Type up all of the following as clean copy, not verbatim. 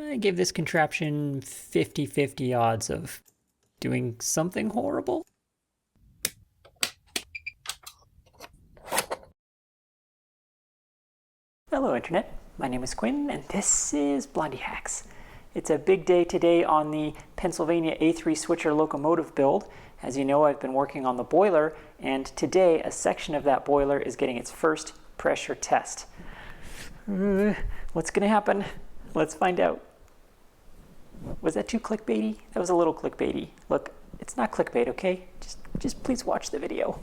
I give this contraption 50-50 odds of doing something horrible. Hello Internet, my name is Quinn and this is Blondihacks. It's a big day today on the Pennsylvania A3 switcher locomotive build. As you know, I've been working on the boiler, and today a section of that boiler is getting its first pressure test. What's going to happen? Let's find out. Was that too clickbaity? That was a little clickbaity. Look, it's not clickbait, okay? Just please watch the video.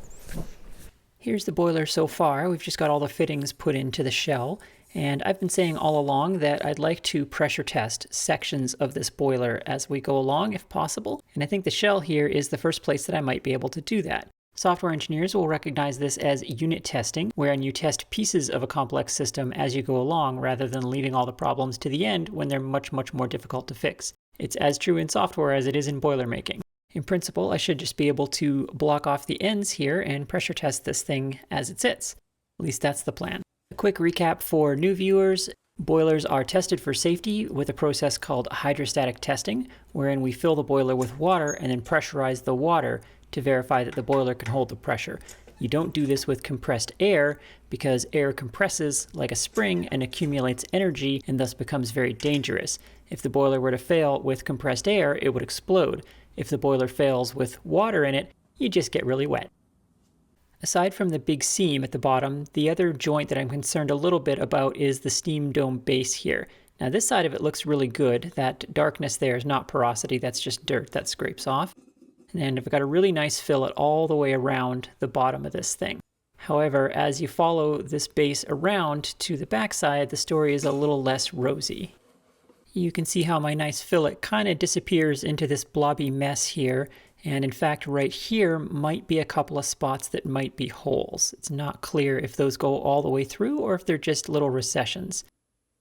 Here's the boiler so far. We've just got all the fittings put into the shell, and I've been saying all along that I'd like to pressure test sections of this boiler as we go along if possible, and I think the shell here is the first place that I might be able to do that. Software engineers will recognize this as unit testing, wherein you test pieces of a complex system as you go along rather than leaving all the problems to the end when they're much more difficult to fix. It's as true in software as it is in boiler making. In principle, I should just be able to block off the ends here and pressure test this thing as it sits. At least that's the plan. A quick recap for new viewers. Boilers are tested for safety with a process called hydrostatic testing, wherein we fill the boiler with water and then pressurize the water to verify that the boiler can hold the pressure. You don't do this with compressed air because air compresses like a spring and accumulates energy and thus becomes very dangerous. If the boiler were to fail with compressed air, it would explode. If the boiler fails with water in it, you just get really wet. Aside from the big seam at the bottom, the other joint that I'm concerned a little bit about is the steam dome base here. Now this side of it looks really good. That darkness there is not porosity, that's just dirt that scrapes off. And I've got a really nice fillet all the way around the bottom of this thing. However, as you follow this base around to the backside, the story is a little less rosy. You can see how my nice fillet kind of disappears into this blobby mess here, and in fact right here might be a couple of spots that might be holes. It's not clear if those go all the way through or if they're just little recessions.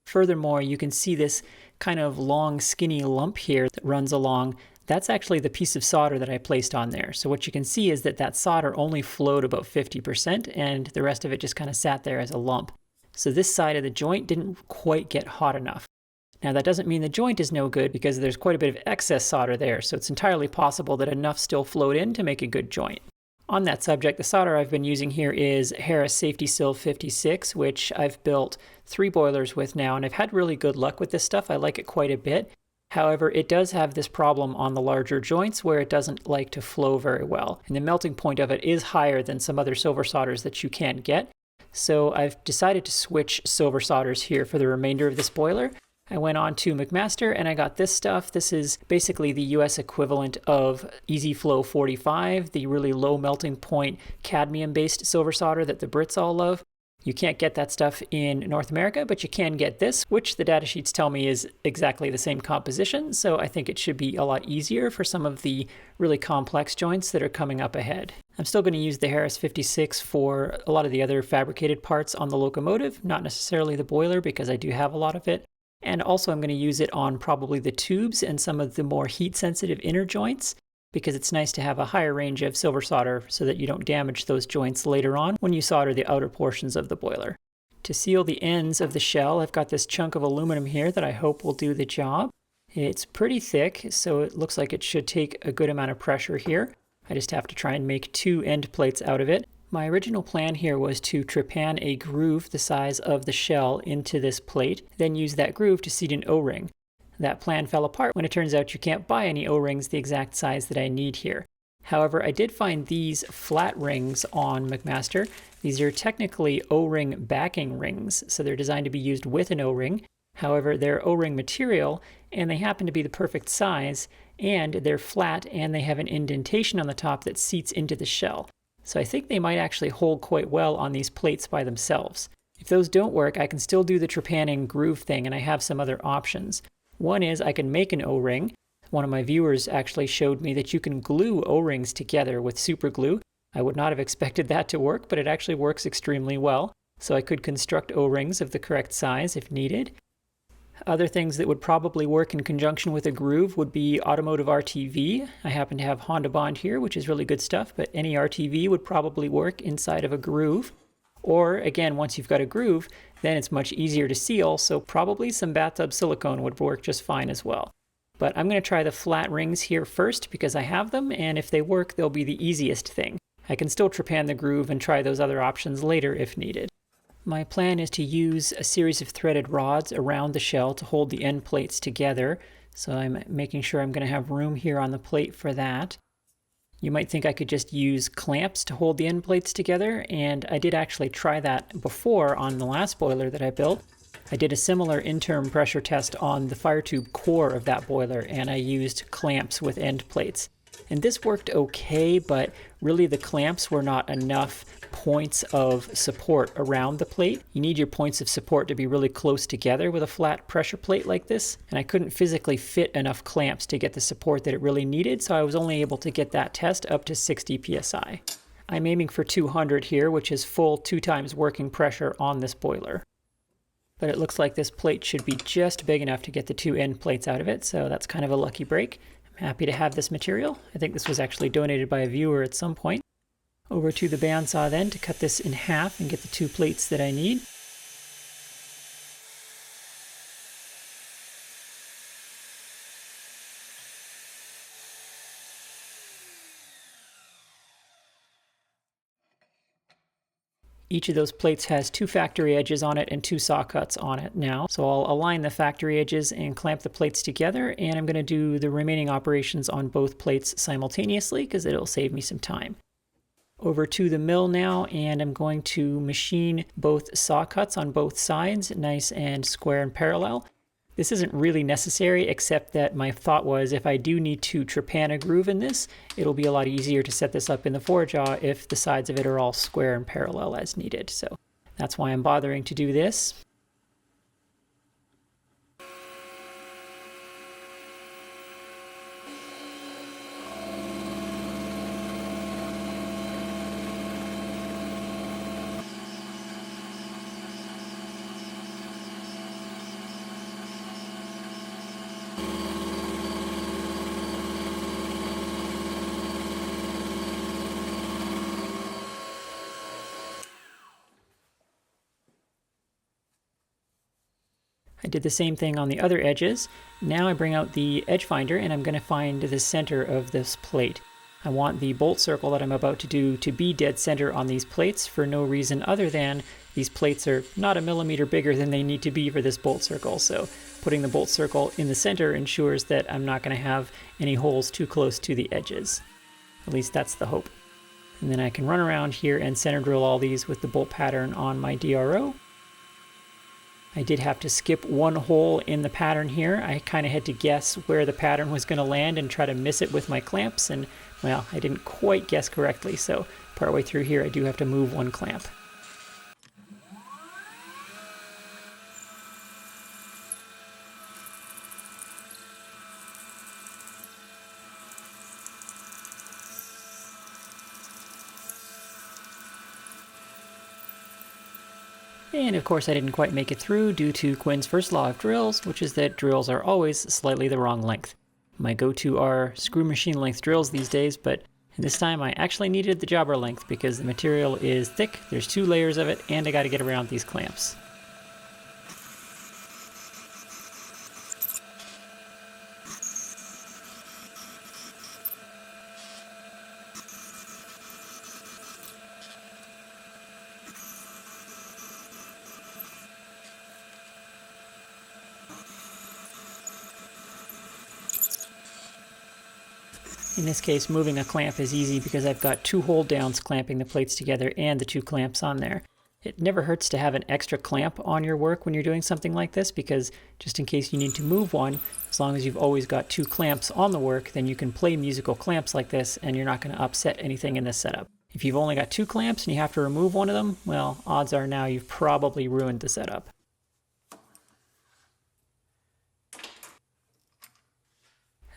Furthermore, you can see this kind of long skinny lump here that runs along. That's actually the piece of solder that I placed on there. So what you can see is that that solder only flowed about 50% and the rest of it just kind of sat there as a lump. So this side of the joint didn't quite get hot enough. Now that doesn't mean the joint is no good because there's quite a bit of excess solder there, so it's entirely possible that enough still flowed in to make a good joint. On that subject, the solder I've been using here is Harris Safety Seal 56, which I've built 3 boilers with now, and I've had really good luck with this stuff. I like it quite a bit. However, it does have this problem on the larger joints where it doesn't like to flow very well, and the melting point of it is higher than some other silver solders that you can get. So I've decided to switch silver solders here for the remainder of this boiler. I went on to McMaster and I got this stuff. This is basically the US equivalent of Easy Flow 45, the really low melting point cadmium-based silver solder that the Brits all love. You can't get that stuff in North America, but you can get this, which the datasheets tell me is exactly the same composition, so I think it should be a lot easier for some of the really complex joints that are coming up ahead. I'm still going to use the Harris 56 for a lot of the other fabricated parts on the locomotive, not necessarily the boiler because I do have a lot of it. And also I'm going to use it on probably the tubes and some of the more heat-sensitive inner joints because it's nice to have a higher range of silver solder so that you don't damage those joints later on when you solder the outer portions of the boiler. To seal the ends of the shell, I've got this chunk of aluminum here that I hope will do the job. It's pretty thick, so it looks like it should take a good amount of pressure here. I just have to try and make 2 end plates out of it. My original plan here was to trepan a groove the size of the shell into this plate, then use that groove to seat an O-ring. That plan fell apart when it turns out you can't buy any O-rings the exact size that I need here. However, I did find these flat rings on McMaster. These are technically O-ring backing rings, so they're designed to be used with an O-ring. However, they're O-ring material, and they happen to be the perfect size, and they're flat, and they have an indentation on the top that seats into the shell. So I think they might actually hold quite well on these plates by themselves. If those don't work, I can still do the trepanning groove thing, and I have some other options. One is I can make an O-ring. One of my viewers actually showed me that you can glue O-rings together with super glue. I would not have expected that to work, but it actually works extremely well. So I could construct O-rings of the correct size if needed. Other things that would probably work in conjunction with a groove would be automotive RTV. I happen to have Honda Bond here, which is really good stuff, but any RTV would probably work inside of a groove. Or again, once you've got a groove, then it's much easier to seal, so probably some bathtub silicone would work just fine as well. But I'm going to try the flat rings here first because I have them, and if they work, they'll be the easiest thing. I can still trepan the groove and try those other options later if needed. My plan is to use a series of threaded rods around the shell to hold the end plates together, so I'm making sure I'm going to have room here on the plate for that. You might think I could just use clamps to hold the end plates together, and I did actually try that before on the last boiler that I built. I did a similar interim pressure test on the fire tube core of that boiler, and I used clamps with end plates. And this worked okay, but really the clamps were not enough points of support around the plate. You need your points of support to be really close together with a flat pressure plate like this, and I couldn't physically fit enough clamps to get the support that it really needed, so I was only able to get that test up to 60 psi. I'm aiming for 200 here, which is full 2 times working pressure on this boiler. But it looks like this plate should be just big enough to get the 2 end plates out of it, so that's kind of a lucky break. I'm happy to have this material. I think this was actually donated by a viewer at some point. Over to the bandsaw then to cut this in half and get the 2 plates that I need. Each of those plates has 2 factory edges on it and 2 saw cuts on it now. So I'll align the factory edges and clamp the plates together, and I'm going to do the remaining operations on both plates simultaneously because it'll save me some time. Over to the mill now, and I'm going to machine both saw cuts on both sides, nice and square and parallel. This isn't really necessary, except that my thought was if I do need to trepan a groove in this, it'll be a lot easier to set this up in the forejaw if the sides of it are all square and parallel as needed. So that's why I'm bothering to do this. I did the same thing on the other edges. Now I bring out the edge finder and I'm going to find the center of this plate. I want the bolt circle that I'm about to do to be dead center on these plates for no reason other than these plates are not a millimeter bigger than they need to be for this bolt circle. So putting the bolt circle in the center ensures that I'm not going to have any holes too close to the edges. At least that's the hope. And then I can run around here and center drill all these with the bolt pattern on my DRO. I did have to skip one hole in the pattern here. I kind of had to guess where the pattern was going to land and try to miss it with my clamps, and well, I didn't quite guess correctly, so partway through here I do have to move one clamp. And of course I didn't quite make it through due to Quinn's first law of drills, which is that drills are always slightly the wrong length. My go-to are screw machine length drills these days, but this time I actually needed the jobber length because the material is thick, there's 2 layers of it, and I got to get around these clamps. In this case, moving a clamp is easy because I've got 2 hold downs clamping the plates together and the 2 clamps on there. It never hurts to have an extra clamp on your work when you're doing something like this because just in case you need to move one, as long as you've always got 2 clamps on the work, then you can play musical clamps like this and you're not going to upset anything in this setup. If you've only got 2 clamps and you have to remove one of them, well, odds are now you've probably ruined the setup.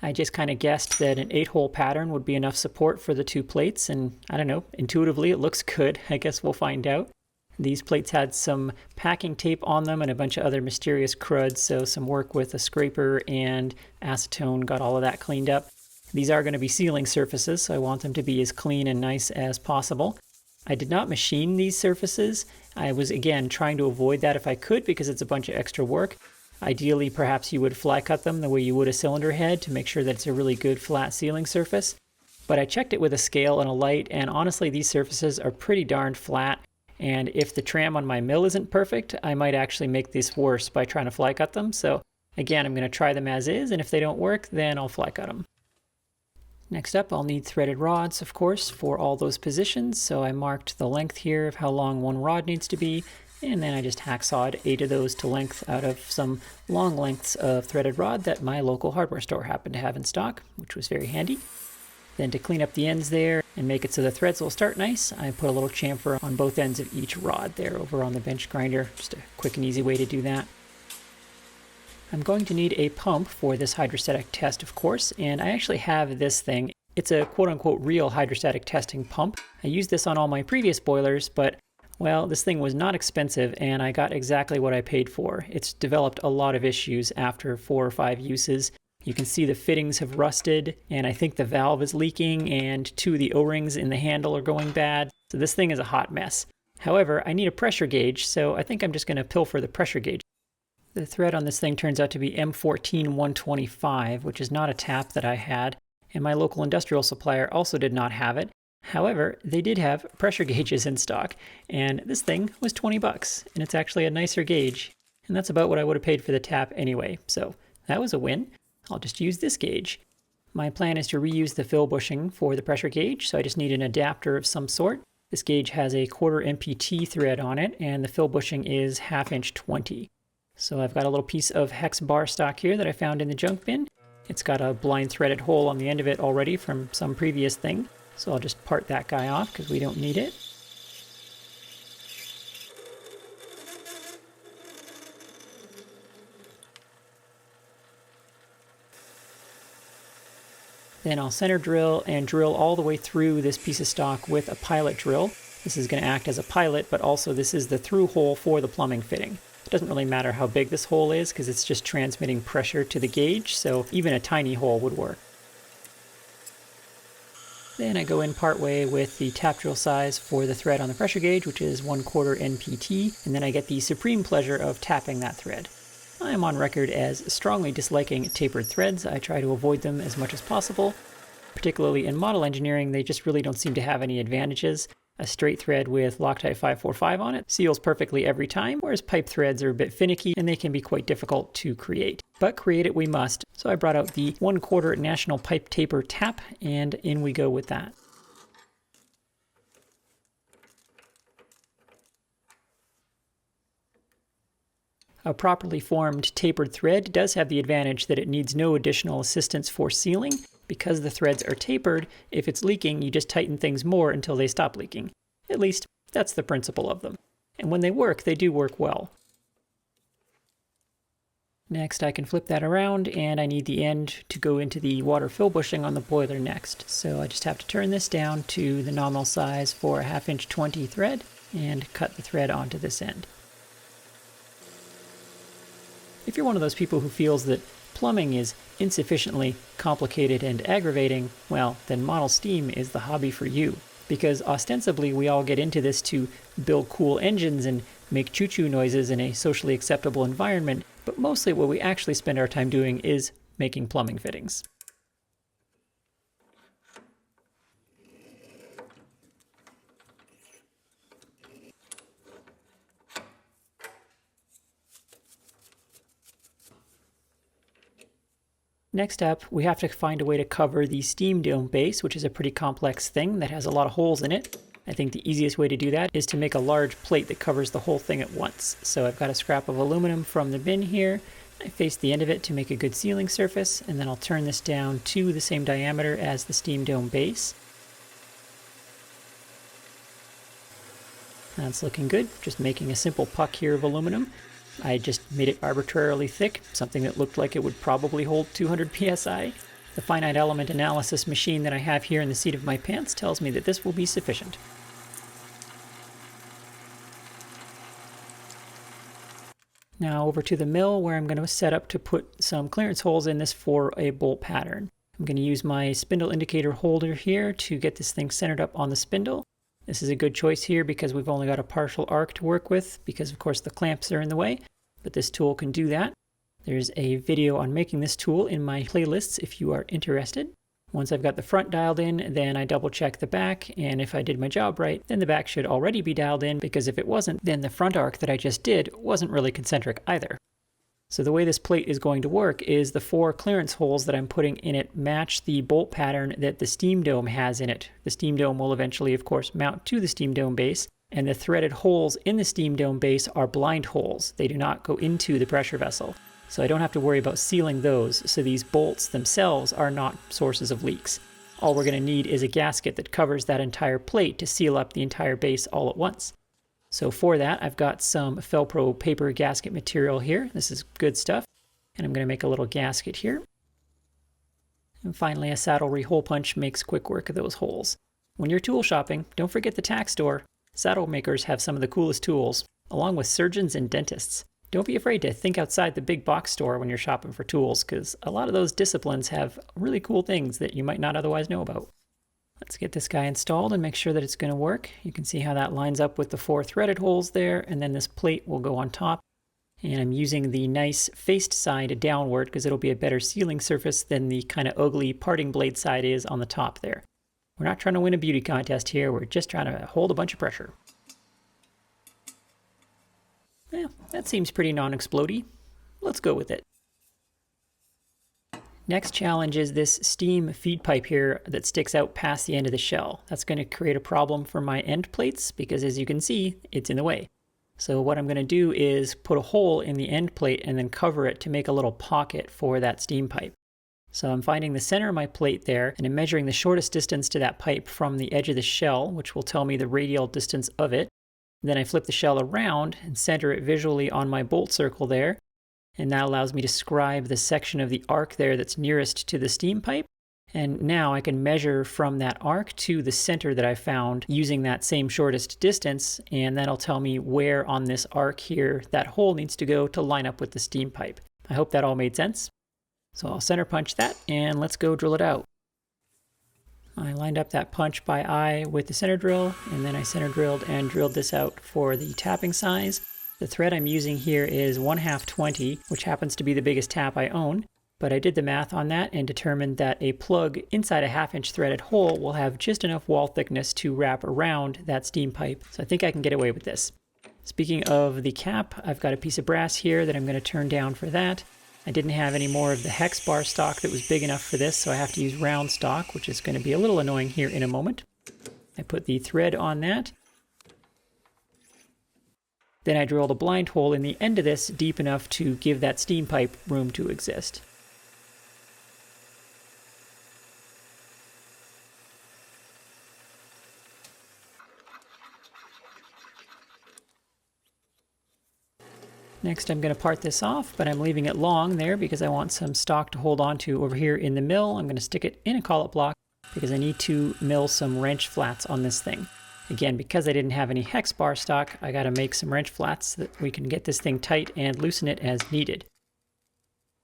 I just kind of guessed that an 8-hole pattern would be enough support for the 2 plates, and I don't know, intuitively it looks good. I guess we'll find out. These plates had some packing tape on them and a bunch of other mysterious crud, so some work with a scraper and acetone got all of that cleaned up. These are going to be sealing surfaces, so I want them to be as clean and nice as possible. I did not machine these surfaces. I was, again, trying to avoid that if I could because it's a bunch of extra work. Ideally, perhaps you would fly cut them the way you would a cylinder head to make sure that it's a really good flat sealing surface. But I checked it with a scale and a light, and honestly, these surfaces are pretty darn flat. And if the tram on my mill isn't perfect, I might actually make this worse by trying to fly cut them. So again, I'm going to try them as is, and if they don't work, then I'll fly cut them. Next up, I'll need threaded rods, of course, for all those positions. So I marked the length here of how long one rod needs to be, and then I just hacksawed 8 of those to length out of some long lengths of threaded rod that my local hardware store happened to have in stock, which was very handy. Then to clean up the ends there and make it so the threads will start nice, I put a little chamfer on both ends of each rod there over on the bench grinder. Just a quick and easy way to do that. I'm going to need a pump for this hydrostatic test, of course, and I actually have this thing. It's a quote-unquote real hydrostatic testing pump. I used this on all my previous boilers, but well, this thing was not expensive and I got exactly what I paid for. It's developed a lot of issues after 4 or 5 uses. You can see the fittings have rusted, and I think the valve is leaking, and 2 of the O-rings in the handle are going bad. So this thing is a hot mess. However, I need a pressure gauge, so I think I'm just going to pilfer the pressure gauge. The thread on this thing turns out to be M14-125, which is not a tap that I had, and my local industrial supplier also did not have it. However, they did have pressure gauges in stock, and this thing was 20 bucks, and it's actually a nicer gauge. And that's about what I would have paid for the tap anyway, so that was a win. I'll just use this gauge. My plan is to reuse the fill bushing for the pressure gauge, so I just need an adapter of some sort. This gauge has a 1/4 MPT thread on it, and the fill bushing is 1/2 inch 20. So I've got a little piece of hex bar stock here that I found in the junk bin. It's got a blind threaded hole on the end of it already from some previous thing, so I'll just part that guy off because we don't need it. Then I'll center drill and drill all the way through this piece of stock with a pilot drill. This is going to act as a pilot, but also this is the through hole for the plumbing fitting. It doesn't really matter how big this hole is because it's just transmitting pressure to the gauge, so even a tiny hole would work. Then I go in part way with the tap drill size for the thread on the pressure gauge, which is 1/4 NPT, and then I get the supreme pleasure of tapping that thread. I am on record as strongly disliking tapered threads. I try to avoid them as much as possible. Particularly in model engineering, they just really don't seem to have any advantages. A straight thread with Loctite 545 on it seals perfectly every time, whereas pipe threads are a bit finicky and they can be quite difficult to create. But create it we must, so I brought out the 1/4 National Pipe Taper Tap, and in we go with that. A properly formed tapered thread does have the advantage that it needs no additional assistance for sealing. Because the threads are tapered, if it's leaking, you just tighten things more until they stop leaking. At least, that's the principle of them. And when they work, they do work well. Next, I can flip that around, and I need the end to go into the water fill bushing on the boiler next. So I just have to turn this down to the nominal size for a 1/2 inch 20 thread, and cut the thread onto this end. If you're one of those people who feels that plumbing is insufficiently complicated and aggravating, well, then Model Steam is the hobby for you. Because ostensibly we all get into this to build cool engines and make choo-choo noises in a socially acceptable environment, but mostly what we actually spend our time doing is making plumbing fittings. Next up, we have to find a way to cover the steam dome base, which is a pretty complex thing that has a lot of holes in it. I think the easiest way to do that is to make a large plate that covers the whole thing at once. So I've got a scrap of aluminum from the bin here. I face the end of it to make a good sealing surface, and then I'll turn this down to the same diameter as the steam dome base. That's looking good, just making a simple puck here of aluminum. I just made it arbitrarily thick, something that looked like it would probably hold 200 psi. The finite element analysis machine that I have here in the seat of my pants tells me that this will be sufficient. Now over to the mill, where I'm going to set up to put some clearance holes in this for a bolt pattern. I'm going to use my spindle indicator holder here to get this thing centered up on the spindle. This is a good choice here because we've only got a partial arc to work with because of course the clamps are in the way, but this tool can do that. There's a video on making this tool in my playlists if you are interested. Once I've got the front dialed in, then I double check the back, and if I did my job right, then the back should already be dialed in, because if it wasn't, then the front arc that I just did wasn't really concentric either. So the way this plate is going to work is the 4 clearance holes that I'm putting in it match the bolt pattern that the steam dome has in it. The steam dome will eventually, of course, mount to the steam dome base, and the threaded holes in the steam dome base are blind holes. They do not go into the pressure vessel. So I don't have to worry about sealing those, so these bolts themselves are not sources of leaks. All we're going to need is a gasket that covers that entire plate to seal up the entire base all at once. So for that, I've got some Felpro paper gasket material here. This is good stuff. And I'm going to make a little gasket here. And finally, a saddlery hole punch makes quick work of those holes. When you're tool shopping, don't forget the tack store. Saddle makers have some of the coolest tools, along with surgeons and dentists. Don't be afraid to think outside the big box store when you're shopping for tools, because a lot of those disciplines have really cool things that you might not otherwise know about. Let's get this guy installed and make sure that it's going to work. You can see how that lines up with the 4 threaded holes there, and then this plate will go on top. And I'm using the nice faced side downward because it'll be a better sealing surface than the kind of ugly parting blade side is on the top there. We're not trying to win a beauty contest here, we're just trying to hold a bunch of pressure. Yeah, that seems pretty non-explodey. Let's go with it. Next challenge is this steam feed pipe here that sticks out past the end of the shell. That's going to create a problem for my end plates because, as you can see, it's in the way. So what I'm going to do is put a hole in the end plate and then cover it to make a little pocket for that steam pipe. So I'm finding the center of my plate there, and I'm measuring the shortest distance to that pipe from the edge of the shell, which will tell me the radial distance of it. Then I flip the shell around and center it visually on my bolt circle there, and that allows me to scribe the section of the arc there that's nearest to the steam pipe. And now I can measure from that arc to the center that I found using that same shortest distance, and that'll tell me where on this arc here that hole needs to go to line up with the steam pipe. I hope that all made sense. So I'll center punch that, and let's go drill it out. I lined up that punch by eye with the center drill, and then I center drilled and drilled this out for the tapping size. The thread I'm using here is 1/2 20, which happens to be the biggest tap I own, but I did the math on that and determined that a plug inside a 1/2 inch threaded hole will have just enough wall thickness to wrap around that steam pipe, so I think I can get away with this. Speaking of the cap, I've got a piece of brass here that I'm going to turn down for that. I didn't have any more of the hex bar stock that was big enough for this, so I have to use round stock, which is going to be a little annoying here in a moment. I put the thread on that. Then I drilled a blind hole in the end of this deep enough to give that steam pipe room to exist. Next I'm going to part this off, but I'm leaving it long there because I want some stock to hold on to over here in the mill. I'm going to stick it in a collet block because I need to mill some wrench flats on this thing. Again, because I didn't have any hex bar stock, I got to make some wrench flats so that we can get this thing tight and loosen it as needed.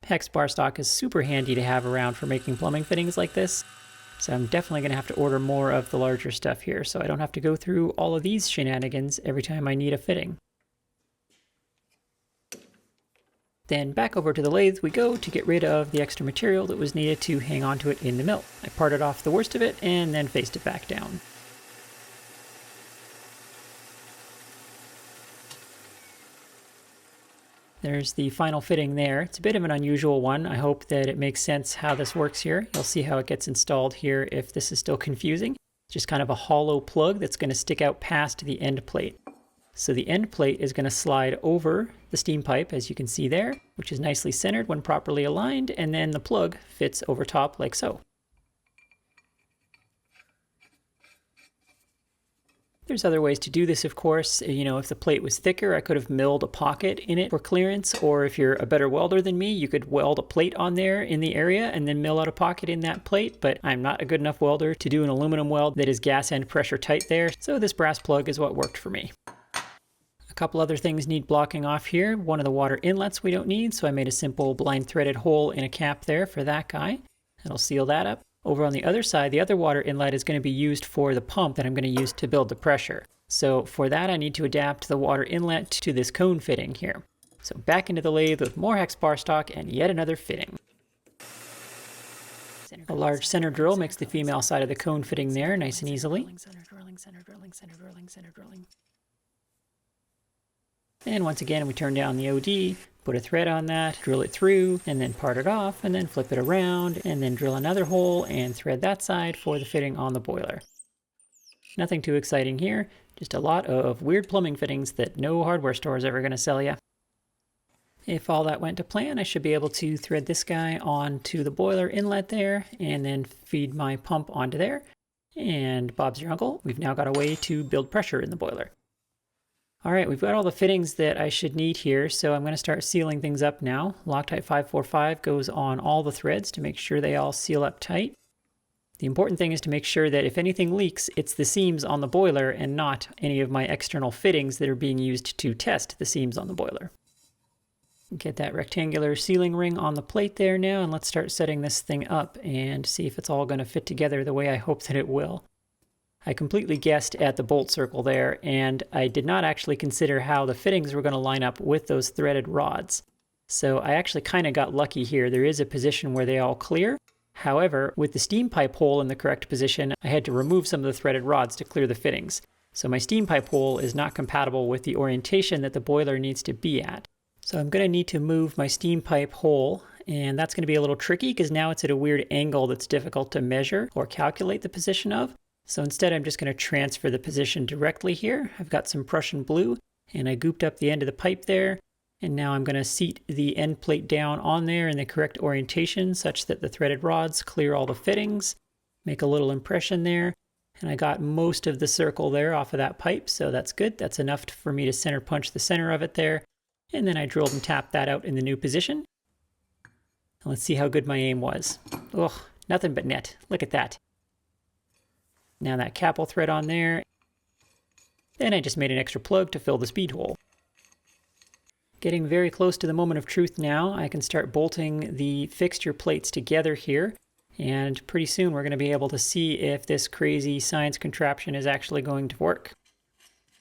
Hex bar stock is super handy to have around for making plumbing fittings like this, so I'm definitely going to have to order more of the larger stuff here so I don't have to go through all of these shenanigans every time I need a fitting. Then back over to the lathe we go to get rid of the extra material that was needed to hang onto it in the mill. I parted off the worst of it and then faced it back down. There's the final fitting there. It's a bit of an unusual one. I hope that it makes sense how this works here. You'll see how it gets installed here if this is still confusing. It's just kind of a hollow plug that's going to stick out past the end plate. So the end plate is going to slide over the steam pipe, as you can see there, which is nicely centered when properly aligned, and then the plug fits over top like so. There's other ways to do this, of course. You know, if the plate was thicker, I could have milled a pocket in it for clearance, or if you're a better welder than me, you could weld a plate on there in the area and then mill out a pocket in that plate, but I'm not a good enough welder to do an aluminum weld that is gas and pressure tight there, so this brass plug is what worked for me. A couple other things need blocking off here. One of the water inlets we don't need, so I made a simple blind threaded hole in a cap there for that guy. That'll seal that up. Over on the other side, the other water inlet is going to be used for the pump that I'm going to use to build the pressure. So for that, I need to adapt the water inlet to this cone fitting here. So back into the lathe with more hex bar stock and yet another fitting. A large center drill makes the female side of the cone fitting there nice and easily. And once again, we turn down the OD, put a thread on that, drill it through, and then part it off, and then flip it around, and then drill another hole and thread that side for the fitting on the boiler. Nothing too exciting here, just a lot of weird plumbing fittings that no hardware store is ever going to sell you. If all that went to plan, I should be able to thread this guy onto the boiler inlet there, and then feed my pump onto there. And Bob's your uncle, we've now got a way to build pressure in the boiler. All right, we've got all the fittings that I should need here, so I'm going to start sealing things up now. Loctite 545 goes on all the threads to make sure they all seal up tight. The important thing is to make sure that if anything leaks, it's the seams on the boiler and not any of my external fittings that are being used to test the seams on the boiler. Get that rectangular sealing ring on the plate there now, and let's start setting this thing up and see if it's all going to fit together the way I hope that it will. I completely guessed at the bolt circle there, and I did not actually consider how the fittings were going to line up with those threaded rods. So I actually kind of got lucky here. There is a position where they all clear. However, with the steam pipe hole in the correct position, I had to remove some of the threaded rods to clear the fittings. So my steam pipe hole is not compatible with the orientation that the boiler needs to be at. So I'm going to need to move my steam pipe hole, and that's going to be a little tricky because now it's at a weird angle that's difficult to measure or calculate the position of. So instead I'm just going to transfer the position directly here. I've got some Prussian blue, and I gooped up the end of the pipe there, and now I'm going to seat the end plate down on there in the correct orientation such that the threaded rods clear all the fittings, make a little impression there, and I got most of the circle there off of that pipe, so that's good. That's enough for me to center punch the center of it there. And then I drilled and tapped that out in the new position. And let's see how good my aim was. Ugh, nothing but net. Look at that. Now that capel thread on there. Then I just made an extra plug to fill the speed hole. Getting very close to the moment of truth now. I can start bolting the fixture plates together here. And pretty soon we're going to be able to see if this crazy science contraption is actually going to work.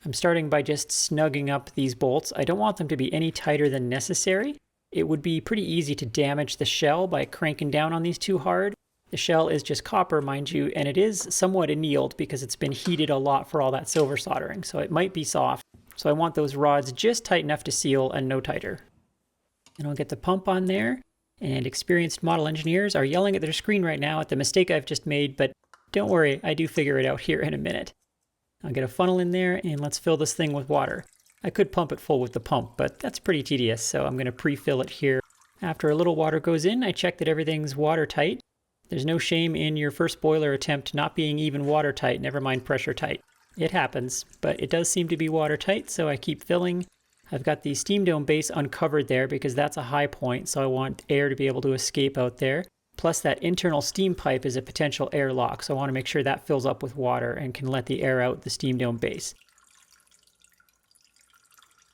I'm starting by just snugging up these bolts. I don't want them to be any tighter than necessary. It would be pretty easy to damage the shell by cranking down on these too hard. The shell is just copper, mind you, and it is somewhat annealed because it's been heated a lot for all that silver soldering, so it might be soft. So I want those rods just tight enough to seal and no tighter. And I'll get the pump on there, and experienced model engineers are yelling at their screen right now at the mistake I've just made, but don't worry, I do figure it out here in a minute. I'll get a funnel in there and let's fill this thing with water. I could pump it full with the pump, but that's pretty tedious, so I'm going to pre-fill it here. After a little water goes in, I check that everything's watertight. There's no shame in your first boiler attempt not being even watertight, never mind pressure tight. It happens, but it does seem to be watertight, so I keep filling. I've got the steam dome base uncovered there because that's a high point, so I want air to be able to escape out there. Plus that internal steam pipe is a potential air lock, so I want to make sure that fills up with water and can let the air out the steam dome base.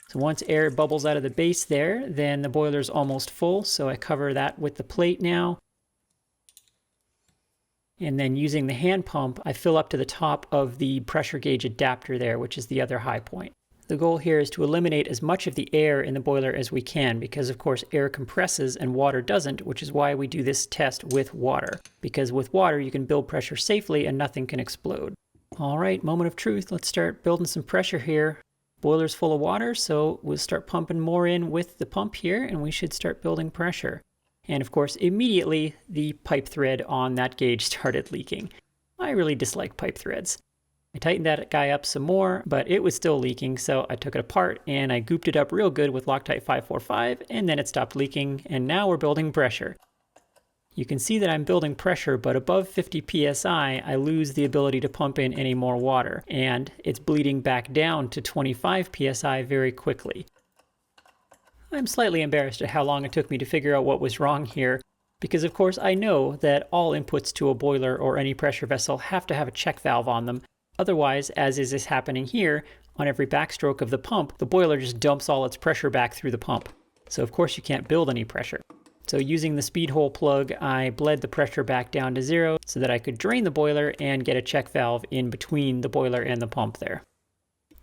So once air bubbles out of the base there, then the boiler's almost full, so I cover that with the plate now. And then using the hand pump, I fill up to the top of the pressure gauge adapter there, which is the other high point. The goal here is to eliminate as much of the air in the boiler as we can because, of course, air compresses and water doesn't, which is why we do this test with water. Because with water, you can build pressure safely and nothing can explode. All right, moment of truth. Let's start building some pressure here. Boiler's full of water, so we'll start pumping more in with the pump here, and we should start building pressure. And, of course, immediately the pipe thread on that gauge started leaking. I really dislike pipe threads. I tightened that guy up some more, but it was still leaking, so I took it apart and I gooped it up real good with Loctite 545, and then it stopped leaking, and now we're building pressure. You can see that I'm building pressure, but above 50 psi, I lose the ability to pump in any more water, and it's bleeding back down to 25 psi very quickly. I'm slightly embarrassed at how long it took me to figure out what was wrong here, because of course I know that all inputs to a boiler or any pressure vessel have to have a check valve on them. Otherwise, as is happening here, on every backstroke of the pump, the boiler just dumps all its pressure back through the pump. So of course you can't build any pressure. So using the speed hole plug, I bled the pressure back down to 0 so that I could drain the boiler and get a check valve in between the boiler and the pump there.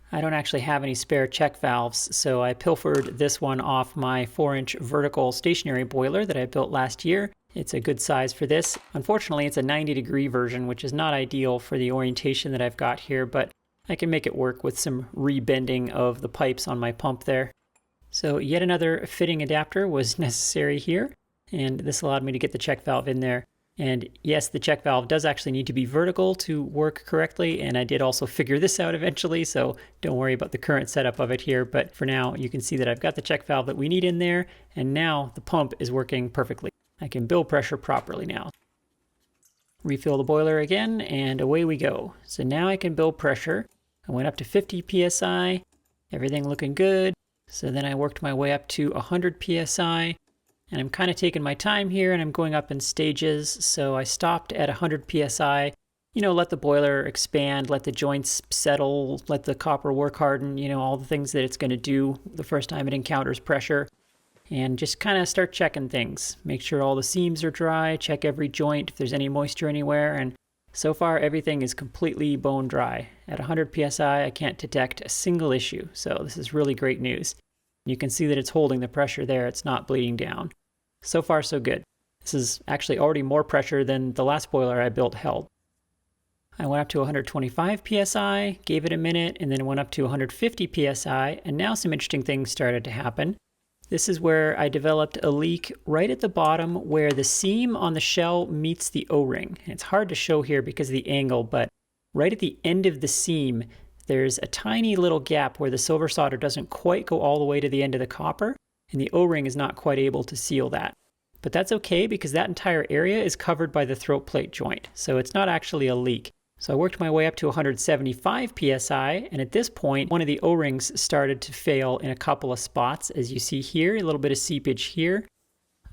I don't actually have any spare check valves, so I pilfered this one off my 4-inch vertical stationary boiler that I built last year. It's a good size for this. Unfortunately, it's a 90-degree version, which is not ideal for the orientation that I've got here, but I can make it work with some rebending of the pipes on my pump there. So yet another fitting adapter was necessary here, and this allowed me to get the check valve in there. And yes, the check valve does actually need to be vertical to work correctly, and I did also figure this out eventually, so don't worry about the current setup of it here, but for now you can see that I've got the check valve that we need in there, and now the pump is working perfectly. I can build pressure properly now. Refill the boiler again, and away we go. So now I can build pressure. I went up to 50 psi, everything looking good. So then I worked my way up to 100 psi, and I'm kind of taking my time here, and I'm going up in stages. So I stopped at 100 psi, let the boiler expand, let the joints settle, let the copper work harden, all the things that it's going to do the first time it encounters pressure. And just kind of start checking things. Make sure all the seams are dry, check every joint if there's any moisture anywhere, and so far everything is completely bone dry. At 100 psi I can't detect a single issue, so this is really great news. You can see that it's holding the pressure there, it's not bleeding down. So far so good. This is actually already more pressure than the last boiler I built held. I went up to 125 psi, gave it a minute, and then went up to 150 psi, and now some interesting things started to happen. This is where I developed a leak right at the bottom where the seam on the shell meets the O-ring. It's hard to show here because of the angle, but right at the end of the seam, there's a tiny little gap where the silver solder doesn't quite go all the way to the end of the copper, and the O-ring is not quite able to seal that. But that's okay because that entire area is covered by the throat plate joint, so it's not actually a leak. So I worked my way up to 175 psi, and at this point, one of the O-rings started to fail in a couple of spots. As you see here, a little bit of seepage here.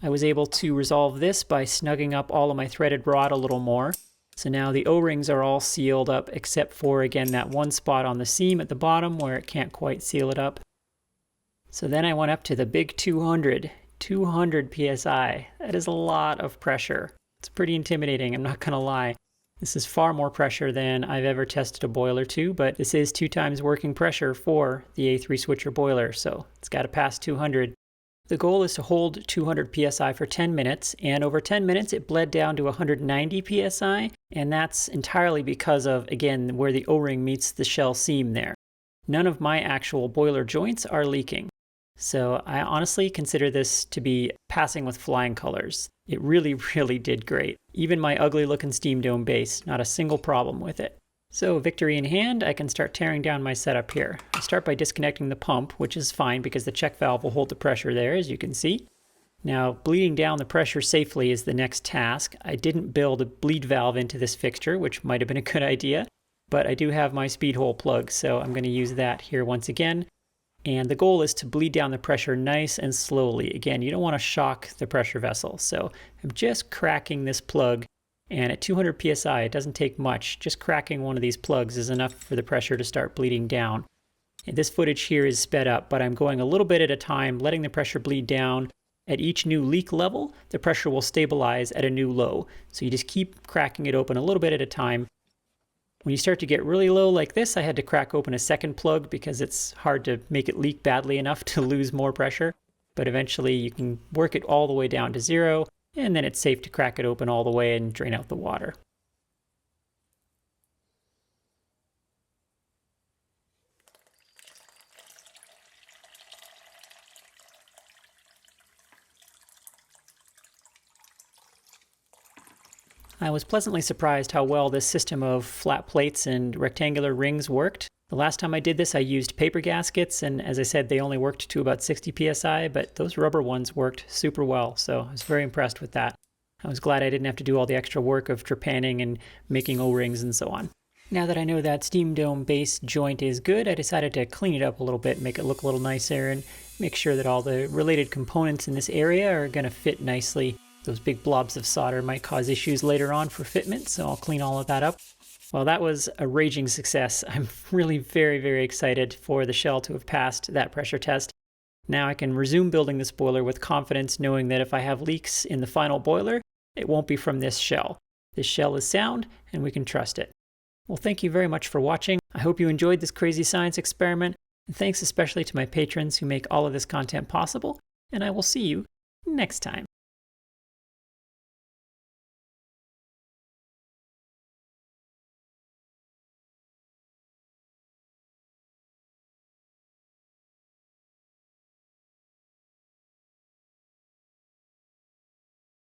I was able to resolve this by snugging up all of my threaded rod a little more. So now the O-rings are all sealed up, except for, again, that one spot on the seam at the bottom where it can't quite seal it up. So then I went up to the big 200 psi. That is a lot of pressure. It's pretty intimidating, I'm not gonna lie. This is far more pressure than I've ever tested a boiler to, but this is 2 times working pressure for the A3 switcher boiler, so it's got to pass 200. The goal is to hold 200 psi for 10 minutes, and over 10 minutes it bled down to 190 psi, and that's entirely because of, again, where the O-ring meets the shell seam there. None of my actual boiler joints are leaking. So I honestly consider this to be passing with flying colors. It really, really did great. Even my ugly looking steam dome base, not a single problem with it. So victory in hand, I can start tearing down my setup here. I start by disconnecting the pump, which is fine because the check valve will hold the pressure there, as you can see. Now, bleeding down the pressure safely is the next task. I didn't build a bleed valve into this fixture, which might have been a good idea, but I do have my speed hole plug, so I'm going to use that here once again. And the goal is to bleed down the pressure nice and slowly. Again, you don't want to shock the pressure vessel. So I'm just cracking this plug, and at 200 psi, it doesn't take much. Just cracking one of these plugs is enough for the pressure to start bleeding down. And this footage here is sped up, but I'm going a little bit at a time, letting the pressure bleed down. At each new leak level, the pressure will stabilize at a new low. So you just keep cracking it open a little bit at a time. When you start to get really low like this, I had to crack open a second plug because it's hard to make it leak badly enough to lose more pressure. But eventually you can work it all the way down to 0, and then it's safe to crack it open all the way and drain out the water. I was pleasantly surprised how well this system of flat plates and rectangular rings worked. The last time I did this, I used paper gaskets, and as I said, they only worked to about 60 psi, but those rubber ones worked super well, so I was very impressed with that. I was glad I didn't have to do all the extra work of trepanning and making O-rings and so on. Now that I know that steam dome base joint is good, I decided to clean it up a little bit, make it look a little nicer, and make sure that all the related components in this area are going to fit nicely. Those big blobs of solder might cause issues later on for fitment, so I'll clean all of that up. Well, that was a raging success. I'm really very, very excited for the shell to have passed that pressure test. Now I can resume building this boiler with confidence, knowing that if I have leaks in the final boiler, it won't be from this shell. This shell is sound, and we can trust it. Well, thank you very much for watching. I hope you enjoyed this crazy science experiment, and thanks especially to my patrons who make all of this content possible, and I will see you next time.